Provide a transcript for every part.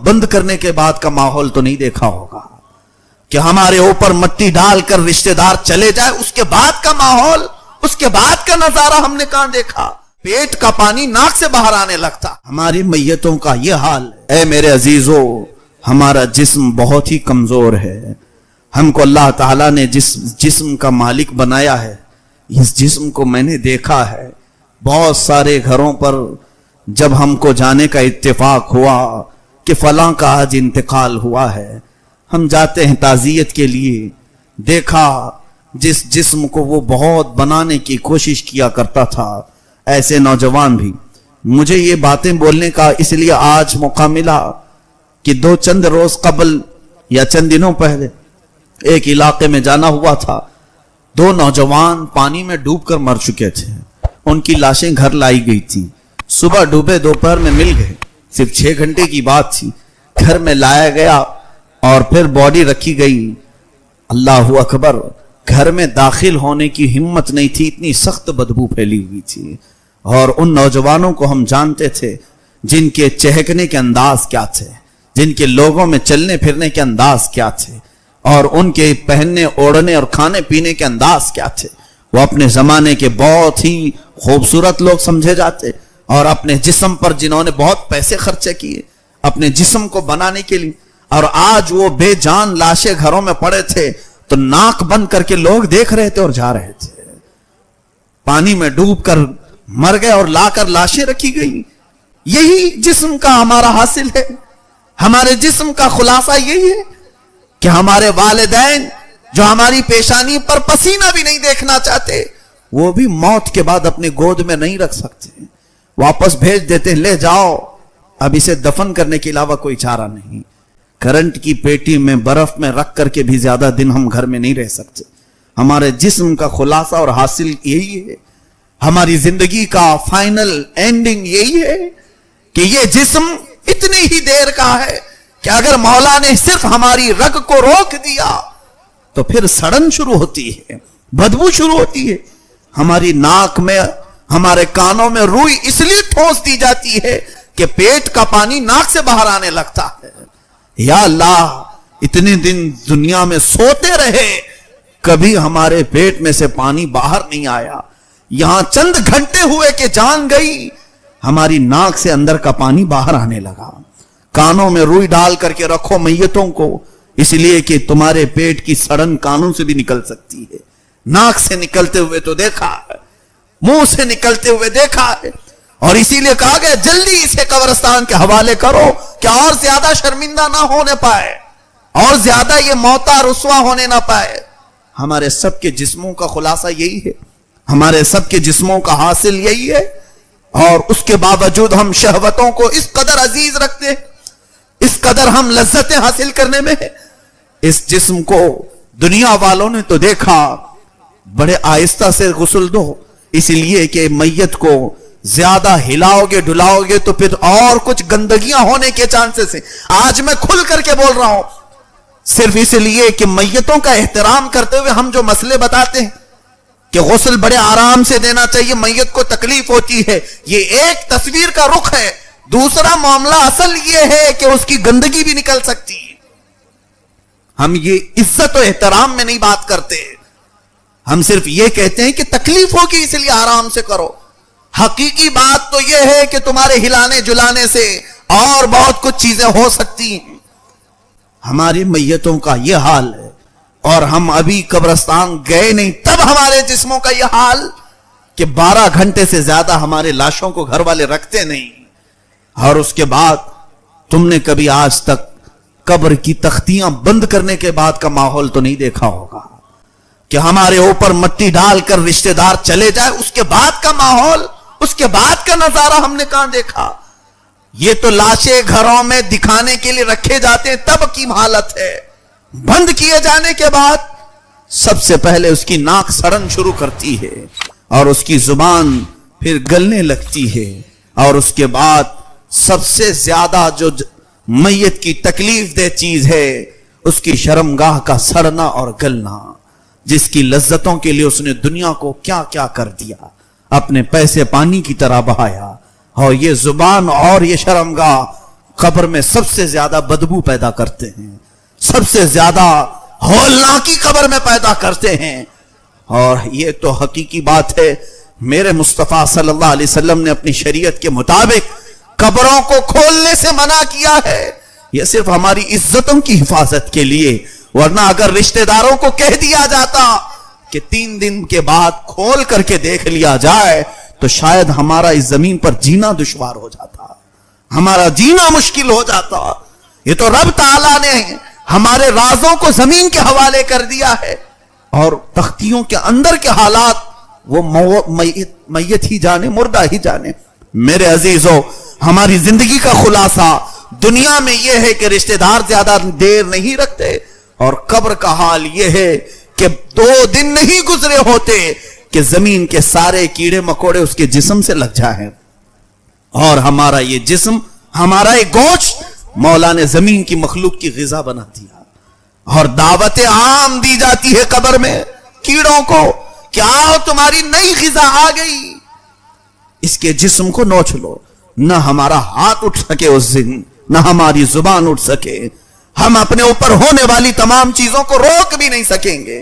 بند کرنے کے بعد کا ماحول تو نہیں دیکھا ہوگا کہ ہمارے اوپر مٹی ڈال کر رشتہ دار چلے جائے، اس کے بعد کا ماحول، اس کے بعد کا نظارہ ہم نے کہاں دیکھا؟ پیٹ کا پانی ناک سے باہر آنے لگتا۔ ہماری میتوں کا یہ حال ہے۔ اے میرے عزیزو، ہمارا جسم بہت ہی کمزور ہے۔ ہم کو اللہ تعالیٰ نے جس جسم کا مالک بنایا ہے، اس جسم کو میں نے دیکھا ہے بہت سارے گھروں پر جب ہم کو جانے کا اتفاق ہوا کہ فلاں کا آج انتقال ہوا ہے، ہم جاتے ہیں تعزیت کے لیے، دیکھا جس جسم کو وہ بہت بنانے کی کوشش کیا کرتا تھا، ایسے نوجوان بھی۔ مجھے یہ باتیں بولنے کا اس لیے آج موقع ملا کہ چند روز قبل یا چند دنوں پہلے ایک علاقے میں جانا ہوا تھا، 2 نوجوان پانی میں ڈوب کر مر چکے تھے، ان کی لاشیں گھر لائی گئی تھی، صبح ڈوبے دوپہر میں مل گئے، صرف 6 گھنٹے کی بات تھی، گھر میں لایا گیا اور پھر باڈی رکھی گئی۔ اللہ اکبر، گھر میں داخل ہونے کی ہمت نہیں تھی، اتنی سخت بدبو پھیلی ہوئی تھی۔ اور ان نوجوانوں کو ہم جانتے تھے جن کے چہکنے کے انداز کیا تھے، جن کے لوگوں میں چلنے پھرنے کے انداز کیا تھے، اور ان کے پہننے اوڑھنے اور کھانے پینے کے انداز کیا تھے۔ وہ اپنے زمانے کے بہت ہی خوبصورت لوگ سمجھے جاتے، اور اپنے جسم پر جنہوں نے بہت پیسے خرچے کیے اپنے جسم کو بنانے کے لیے، اور آج وہ بے جان لاشیں گھروں میں پڑے تھے تو ناک بند کر کے لوگ دیکھ رہے تھے اور جا رہے تھے۔ پانی میں ڈوب کر مر گئے اور لا کر لاشیں رکھی گئی۔ یہی جسم کا ہمارا حاصل ہے، ہمارے جسم کا خلاصہ یہی ہے کہ ہمارے والدین جو ہماری پیشانی پر پسینہ بھی نہیں دیکھنا چاہتے، وہ بھی موت کے بعد اپنے گود میں نہیں رکھ سکتے، واپس بھیج دیتے، لے جاؤ، اب اسے دفن کرنے کے علاوہ کوئی چارہ نہیں۔ کرنٹ کی پیٹی میں برف میں رکھ کر کے بھی زیادہ دن ہم گھر میں نہیں رہ سکتے۔ ہمارے جسم کا خلاصہ اور حاصل یہی ہے، ہماری زندگی کا فائنل اینڈنگ یہی ہے کہ یہ جسم اتنی ہی دیر کا ہے کہ اگر مولا نے صرف ہماری رگ کو روک دیا تو پھر سڑن شروع ہوتی ہے، بدبو شروع ہوتی ہے۔ ہماری ناک میں، ہمارے کانوں میں روئی اس لیے ٹھوس دی جاتی ہے کہ پیٹ کا پانی ناک سے باہر آنے لگتا ہے۔ یا اللہ، اتنے دن دنیا میں سوتے رہے، کبھی ہمارے پیٹ میں سے پانی باہر نہیں آیا، یہاں چند گھنٹے ہوئے کہ جان گئی، ہماری ناک سے اندر کا پانی باہر آنے لگا۔ کانوں میں روئی ڈال کر کے رکھو میتوں کو، اس لیے کہ تمہارے پیٹ کی سڑن کانوں سے بھی نکل سکتی ہے، ناک سے نکلتے ہوئے تو دیکھا ہے، منہ سے نکلتے ہوئے دیکھا ہے، اور اسی لیے کہا گیا جلدی اسے قبرستان کے حوالے کرو کہ اور زیادہ شرمندہ نہ ہونے پائے، اور زیادہ یہ موتا رسوا ہونے نہ پائے۔ ہمارے سب کے جسموں کا خلاصہ یہی ہے، ہمارے سب کے جسموں کا حاصل یہی ہے، اور اس کے باوجود ہم شہوتوں کو اس قدر عزیز رکھتے ہیں، اس قدر ہم لذتیں حاصل کرنے میں ہیں۔ اس جسم کو دنیا والوں نے تو دیکھا، بڑے آہستہ سے غسل دو، اس لیے کہ میت کو زیادہ ہلاؤ گے ڈلاؤ گے تو پھر اور کچھ گندگیاں ہونے کے چانسز ہیں۔ آج میں کھل کر کے بول رہا ہوں صرف اس لیے کہ میتوں کا احترام کرتے ہوئے ہم جو مسئلے بتاتے ہیں کہ غسل بڑے آرام سے دینا چاہیے، میت کو تکلیف ہوتی ہے، یہ ایک تصویر کا رخ ہے۔ دوسرا معاملہ اصل یہ ہے کہ اس کی گندگی بھی نکل سکتی ہے۔ ہم یہ عزت و احترام میں نہیں بات کرتے، ہم صرف یہ کہتے ہیں کہ تکلیف ہوگی اس لیے آرام سے کرو۔ حقیقی بات تو یہ ہے کہ تمہارے ہلانے جلانے سے اور بہت کچھ چیزیں ہو سکتی ہیں۔ ہماری میتوں کا یہ حال ہے، اور ہم ابھی قبرستان گئے نہیں تب ہمارے جسموں کا یہ حال کہ 12 گھنٹے سے زیادہ ہمارے لاشوں کو گھر والے رکھتے نہیں۔ اور اس کے بعد تم نے کبھی آج تک قبر کی تختیاں بند کرنے کے بعد کا ماحول تو نہیں دیکھا ہوگا کہ ہمارے اوپر مٹی ڈال کر رشتہ دار چلے جائے، اس کے بعد کا ماحول، اس کے بعد کا نظارہ ہم نے کہاں دیکھا؟ یہ تو لاشیں گھروں میں دکھانے کے لیے رکھے جاتے ہیں تب کی حالت ہے، بند کیے جانے کے بعد سب سے پہلے اس کی ناک سڑن شروع کرتی ہے، اور اس کی زبان پھر گلنے لگتی ہے، اور اس کے بعد سب سے زیادہ جو میت کی تکلیف دہ چیز ہے اس کی شرمگاہ کا سڑنا اور گلنا، جس کی لذتوں کے لیے اس نے دنیا کو کیا کیا کر دیا، اپنے پیسے پانی کی طرح بہایا، اور یہ زبان اور یہ شرمگاہ قبر میں سب سے زیادہ بدبو پیدا کرتے ہیں، سب سے زیادہ ہولناکی قبر میں پیدا کرتے ہیں. اور یہ تو حقیقی بات ہے. میرے مصطفیٰ صلی اللہ علیہ وسلم نے اپنی شریعت کے مطابق قبروں کو کھولنے سے منع کیا ہے. یہ صرف ہماری عزتوں کی حفاظت کے لیے، ورنہ اگر رشتہ داروں کو کہہ دیا جاتا کہ 3 دن کے بعد کھول کر کے دیکھ لیا جائے تو شاید ہمارا اس زمین پر جینا دشوار ہو جاتا، ہمارا جینا مشکل ہو جاتا. یہ تو رب تعالیٰ نے ہمارے رازوں کو زمین کے حوالے کر دیا ہے، اور تختیوں کے اندر کے حالات وہ میت ہی جانے، مردہ ہی جانے. میرے عزیزو، ہماری زندگی کا خلاصہ دنیا میں یہ ہے کہ رشتہ دار زیادہ دیر نہیں رکھتے، اور قبر کا حال یہ ہے کہ 2 دن نہیں گزرے ہوتے کہ زمین کے سارے کیڑے مکوڑے اس کے جسم سے لگ جائیں، اور ہمارا یہ جسم، ہمارا یہ گوشت مولا نے زمین کی مخلوق کی غذا بنا دیا. اور دعوت عام دی جاتی ہے قبر میں کیڑوں کو کہ آؤ تمہاری نئی غذا آ گئی، اس کے جسم کو نوچ لو. نہ ہمارا ہاتھ اٹھ سکے اس دن، نہ ہماری زبان اٹھ سکے، ہم اپنے اوپر ہونے والی تمام چیزوں کو روک بھی نہیں سکیں گے.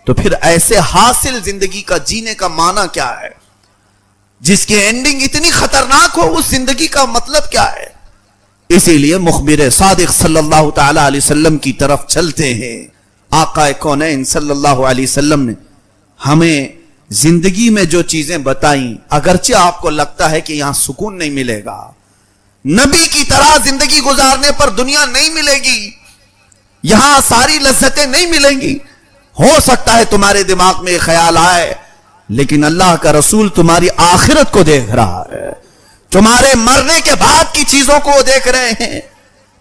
تو پھر ایسے حاصل زندگی کا جینے کا معنی کیا ہے، جس کی اینڈنگ اتنی خطرناک ہو؟ اس زندگی کا مطلب کیا ہے؟ اسی لیے مخبر صادق صلی اللہ تعالی علیہ وسلم کی طرف چلتے ہیں. آقا کونین صلی اللہ علیہ وسلم نے ہمیں زندگی میں جو چیزیں بتائیں، اگرچہ آپ کو لگتا ہے کہ یہاں سکون نہیں ملے گا، نبی کی طرح زندگی گزارنے پر دنیا نہیں ملے گی، یہاں ساری لذتیں نہیں ملیں گی. ہو سکتا ہے تمہارے دماغ میں یہ خیال آئے، لیکن اللہ کا رسول تمہاری آخرت کو دیکھ رہا ہے، تمہارے مرنے کے بعد کی چیزوں کو دیکھ رہے ہیں،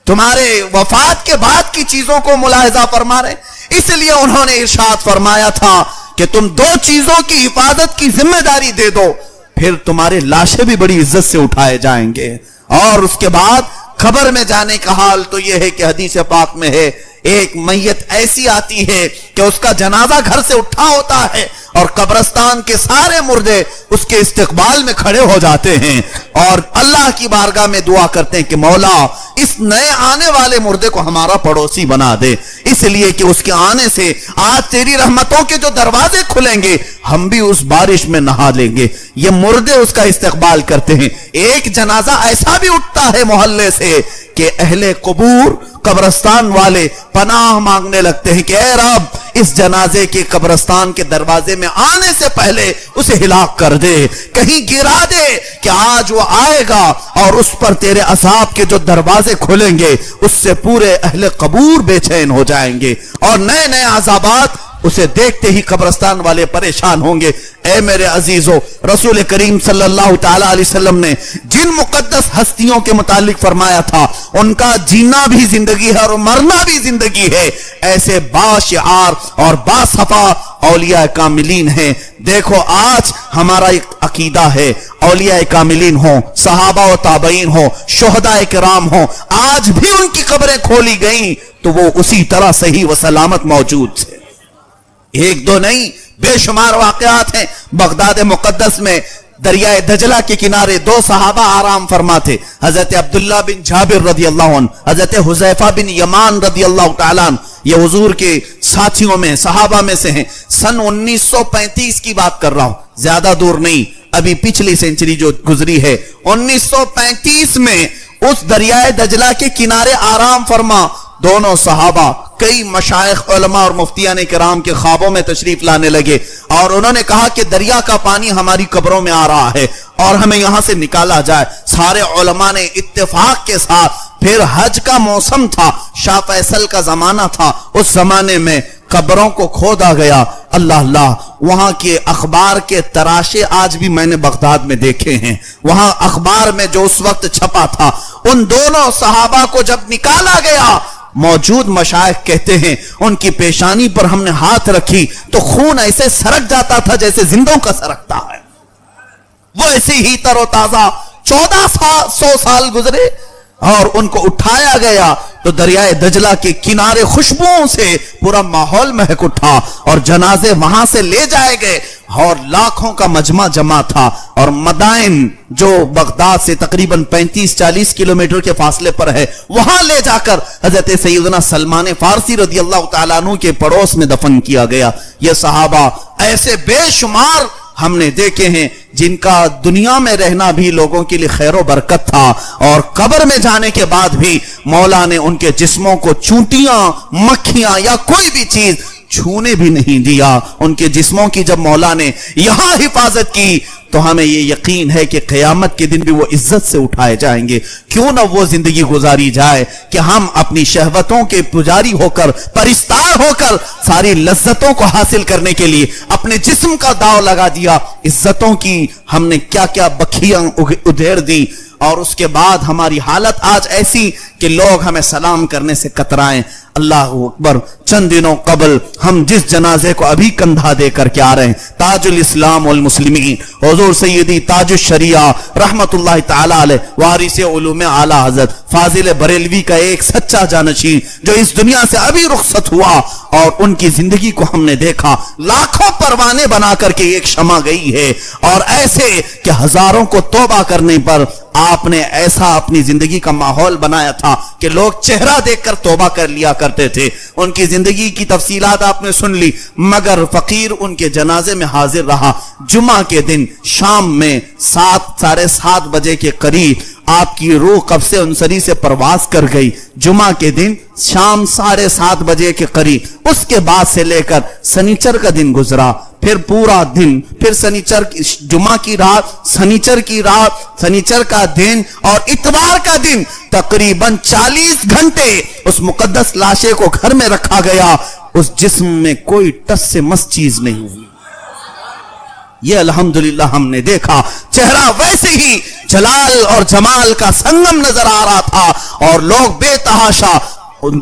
تمہارے وفات کے بعد کی چیزوں کو ملاحظہ فرما رہے ہیں. اس لیے انہوں نے ارشاد فرمایا تھا کہ تم 2 چیزوں کی حفاظت کی ذمہ داری دے دو، پھر تمہارے لاشیں بھی بڑی عزت سے اٹھائے جائیں گے. اور اس کے بعد قبر میں جانے کا حال تو یہ ہے کہ حدیث پاک میں ہے، ایک میت ایسی آتی ہے کہ اس کا جنازہ گھر سے اٹھا ہوتا ہے، اور قبرستان کے سارے مردے اس کے استقبال میں کھڑے ہو جاتے ہیں اور اللہ کی بارگاہ میں دعا کرتے ہیں کہ مولا اس نئے آنے والے مردے کو ہمارا پڑوسی بنا دے، اس لیے کہ اس کے آنے سے آج تیری رحمتوں کے جو دروازے کھلیں گے ہم بھی اس بارش میں نہا لیں گے. یہ مردے اس کا استقبال کرتے ہیں. ایک جنازہ ایسا بھی اٹھتا ہے محلے سے کہ اہل قبور، قبرستان والے پناہ مانگنے لگتے ہیں کہ اے رب اس جنازے کے قبرستان کے دروازے میں آنے سے پہلے اسے ہلاک کر دے، کہیں گرا دے کہ آج وہ آئے گا اور اس پر تیرے عذاب کے جو دروازے کھولیں گے اس سے پورے اہل قبور بے چین ہو جائیں گے اور نئے نئے عذابات اسے دیکھتے ہی قبرستان والے پریشان ہوں گے. اے میرے عزیزو، رسول کریم صلی اللہ تعالی علیہ وسلم نے جن مقدس ہستیوں کے متعلق فرمایا تھا ان کا جینا بھی زندگی ہے اور مرنا بھی زندگی ہے، ایسے باشعار اور باصفا اولیاء کاملین ہیں. دیکھو آج ہمارا ایک عقیدہ ہے، اولیاء کاملین ہوں، صحابہ و تابعین ہوں، شہداء کرام ہوں، آج بھی ان کی قبریں کھولی گئیں تو وہ اسی طرح صحیح و سلامت موجود تھے. 1-2 نہیں، بے شمار واقعات ہیں. بغداد مقدس میں دریائے دجلہ کے کنارے 2 صحابہ آرام فرما تھے، حضرت عبداللہ بن جابر رضی اللہ عنہ، حضرت حذیفہ بن یمان رضی اللہ تعالیٰ عنہ. یہ حضور کے ساتھیوں میں، صحابہ میں سے ہیں. سن 1935 کی بات کر رہا ہوں، زیادہ دور نہیں، ابھی پچھلی سینچری جو گزری ہے. 1935 میں اس دریائے دجلہ کے کنارے آرام فرما دونوں صحابہ کئی مشائخ علماء اور مفتیان کرام کے خوابوں میں تشریف لانے لگے اور انہوں نے کہا کہ دریا کا پانی ہماری قبروں میں آ رہا ہے اور ہمیں یہاں سے نکالا جائے. سارے علماء نے اتفاق کے ساتھ، پھر حج کا موسم تھا، شاہ فیصل کا زمانہ تھا، اس زمانے میں قبروں کو کھودا گیا. اللہ اللہ، وہاں کے اخبار کے تراشے آج بھی میں نے بغداد میں دیکھے ہیں. وہاں اخبار میں جو اس وقت چھپا تھا، ان دونوں صحابہ کو جب نکالا گیا، موجود مشائخ کہتے ہیں ان کی پیشانی پر ہم نے ہاتھ رکھی تو خون ایسے سرک جاتا تھا جیسے زندوں کا سرکتا ہے. وہ ایسے ہی تر و تازہ. 1400 سال گزرے اور ان کو اٹھایا گیا تو دریائے دجلہ کے کنارے خوشبوؤں سے پورا ماحول مہک اٹھا اور جنازے وہاں سے لے جائے گئے اور لاکھوں کا مجمع جمع تھا. اور مدائن جو بغداد سے تقریباً 35-40 کلومیٹر کے فاصلے پر ہے وہاں لے جا کر حضرت سیدنا سلمان فارسی رضی اللہ تعالیٰ عنہ کے پڑوس میں دفن کیا گیا. یہ صحابہ ایسے بے شمار ہم نے دیکھے ہیں جن کا دنیا میں رہنا بھی لوگوں کے لیے خیر و برکت تھا اور قبر میں جانے کے بعد بھی مولا نے ان کے جسموں کو چونٹیاں مکھیاں یا کوئی بھی چیز چھونے بھی نہیں دیا. ان کے جسموں کی جب مولا نے یہاں حفاظت کی تو ہمیں یہ یقین ہے کہ قیامت کے دن بھی وہ عزت سے اٹھائے جائیں گے. کیوں نہ وہ زندگی گزاری جائے کہ ہم اپنی شہوتوں کے پجاری ہو کر پرستار ہو کر ساری لذتوں کو حاصل کرنے کے لیے اپنے جسم کا داؤ لگا دیا. عزتوں کی ہم نے کیا کیا بکھیاں ادھیڑ دی اور اس کے بعد ہماری حالت آج ایسی کہ لوگ ہمیں سلام کرنے سے کترائیں. اللہ اکبر. چند دنوں قبل ہم جس جنازے کو ابھی کندھا دے کر کے آ رہے ہیں تاج الاسلام والمسلمین حضور سیدی تاج الشریعہ رحمت اللہ تعالی علیہ وارث علوم اعلی حضرت فاضل بریلوی کا ایک سچا جانشین جو اس دنیا سے ابھی رخصت ہوا اور ان کی زندگی کو ہم نے دیکھا. لاکھوں پروانے بنا کر کے ایک شمع گئی ہے اور ایسے کہ ہزاروں کو توبہ کرنے پر آپ نے ایسا اپنی زندگی کا ماحول بنایا تھا کہ لوگ چہرہ دیکھ کر توبہ کر لیا کرتے تھے. ان کی زندگی کی تفصیلات آپ نے سن لی مگر فقیر ان کے جنازے میں حاضر رہا. جمعہ کے دن شام میں 7-7:30 بجے کے قریب آپ کی روح قبض انصری سے پرواز کر گئی. جمعہ کے دن شام 7:30 بجے کے قریب اس کے بعد سے لے کر سنیچر کا دن گزرا پھر پورا دن پھر سنیچر جمعہ کی رات سنیچر کی رات سنیچر کا دن اور اتوار کا دن تقریباً 40 گھنٹے اس مقدس لاشے کو گھر میں رکھا گیا. اس جسم میں کوئی ٹس سے مس چیز نہیں ہوئی. یہ الحمدللہ ہم نے دیکھا چہرہ ویسے ہی جلال اور جمال کا سنگم نظر آ رہا تھا اور لوگ بے تحاشا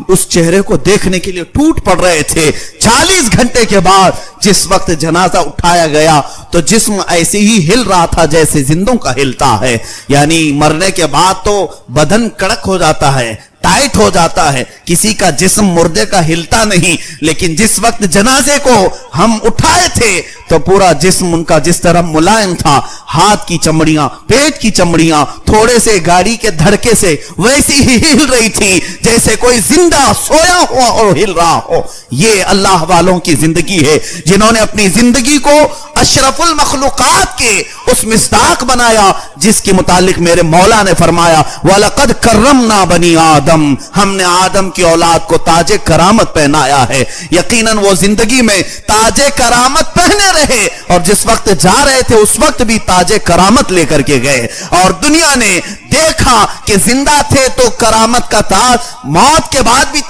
اس چہرے کو دیکھنے کے لیے ٹوٹ پڑ رہے تھے. 40 گھنٹے کے بعد جس وقت جنازہ اٹھایا گیا تو جسم ایسے ہی ہل رہا تھا جیسے زندوں کا ہلتا ہے. یعنی مرنے کے بعد تو بدن کڑک ہو جاتا ہے ٹائٹ ہو جاتا ہے کسی کا جسم مردے کا ہلتا نہیں. لیکن جس وقت جنازے کو ہم اٹھائے تھے تو پورا جسم ان کا جس طرح ملائم تھا ہاتھ کی چمڑیاں پیٹ کی چمڑیاں تھوڑے سے گاڑی کے دھڑکے سے ویسی ہی ہل رہی تھی جیسے کوئی زندہ سویا ہوا اور ہل رہا ہو. یہ اللہ والوں کی زندگی ہے جنہوں نے اپنی زندگی کو اشرف المخلوقات کے اس مصداق بنایا جس کے متعلق میرے مولا نے فرمایا وَلَقَدْ كَرَّمْنَا بَنِي آدم. ہم نے آدم کی اولاد کو تاج کرامت پہنایا ہے. یقیناً وہ زندگی میں تاج کرامت پہنے رہے اور جس وقت جا رہے تھے اس وقت بھی تاج کرامت لے کر کے گئے اور دنیا نے دیکھا کہ زندہ تھے تو کرامت کا تاج موت کے بعد بھی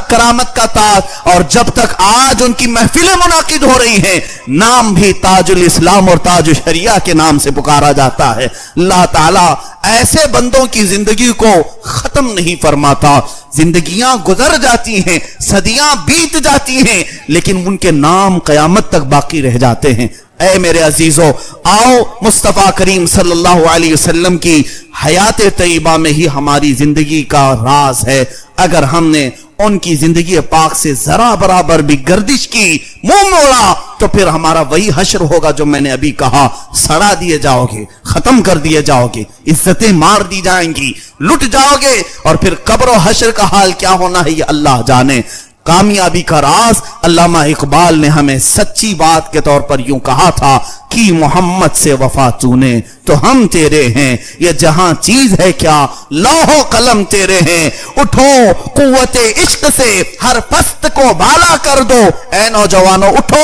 کرامت کا تاج اور جب تک آج ان کی محفلیں منعقد ہو رہی ہیں نام بھی تاج الاسلام اور تاج الشریعہ کے نام سے پکارا جاتا ہے. اللہ تعالیٰ ایسے بندوں کی زندگی کو ختم نہیں فرماتا. زندگیاں گزر جاتی ہیں صدیاں بیت جاتی ہیں لیکن ان کے نام قیامت تک باقی رہ جاتے ہیں. اے میرے عزیزو آؤ مصطفیٰ کریم صلی اللہ علیہ وسلم کی حیات طیبہ میں ہی ہماری زندگی کا راز ہے. اگر ہم نے ان کی زندگی پاک سے ذرا برابر بھی گردش کی منہ موڑا تو پھر ہمارا وہی حشر ہوگا جو میں نے ابھی کہا. سڑا دیے جاؤ گے ختم کر دیے جاؤ گے عزتیں مار دی جائیں گی لٹ جاؤ گے اور پھر قبر و حشر کا حال کیا ہونا ہے یہ اللہ جانے. کامیابی کا راز علامہ اقبال نے ہمیں سچی بات کے طور پر یوں کہا تھا کہ محمد سے وفا تو نے تو ہم تیرے ہیں یہ جہاں چیز ہے کیا لوح و قلم تیرے ہیں. اٹھو قوت عشق سے ہر پست کو بالا کر دو. اے نوجوانوں اٹھو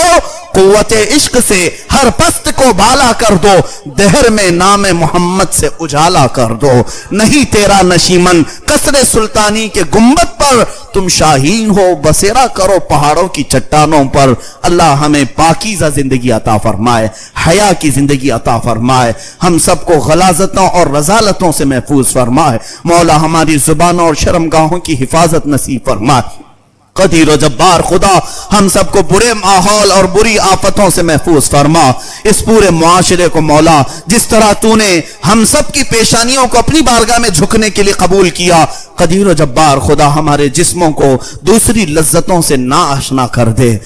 قوت عشق سے ہر پست کو بالا کر دو. دہر میں نام محمد سے اجالا کر دو. نہیں تیرا نشیمن قصر سلطانی کے گنبد پر تم شاہین ہو بسیرا کرو پہاڑوں کی چٹانوں پر. اللہ ہمیں پاکیزہ زندگی عطا فرمائے حیا کی زندگی عطا فرمائے. ہم سب کو غلاظتوں اور رذالتوں سے محفوظ فرمائے. مولا ہماری زبانوں اور شرمگاہوں کی حفاظت نصیب فرمائے. قدیر و جبار خدا ہم سب کو برے ماحول اور بری آفتوں سے محفوظ فرما. اس پورے معاشرے کو مولا جس طرح تو نے ہم سب کی پیشانیوں کو اپنی بارگاہ میں جھکنے کے لیے قبول کیا، قدیر و جبار خدا ہمارے جسموں کو دوسری لذتوں سے نا آشنا کر دے.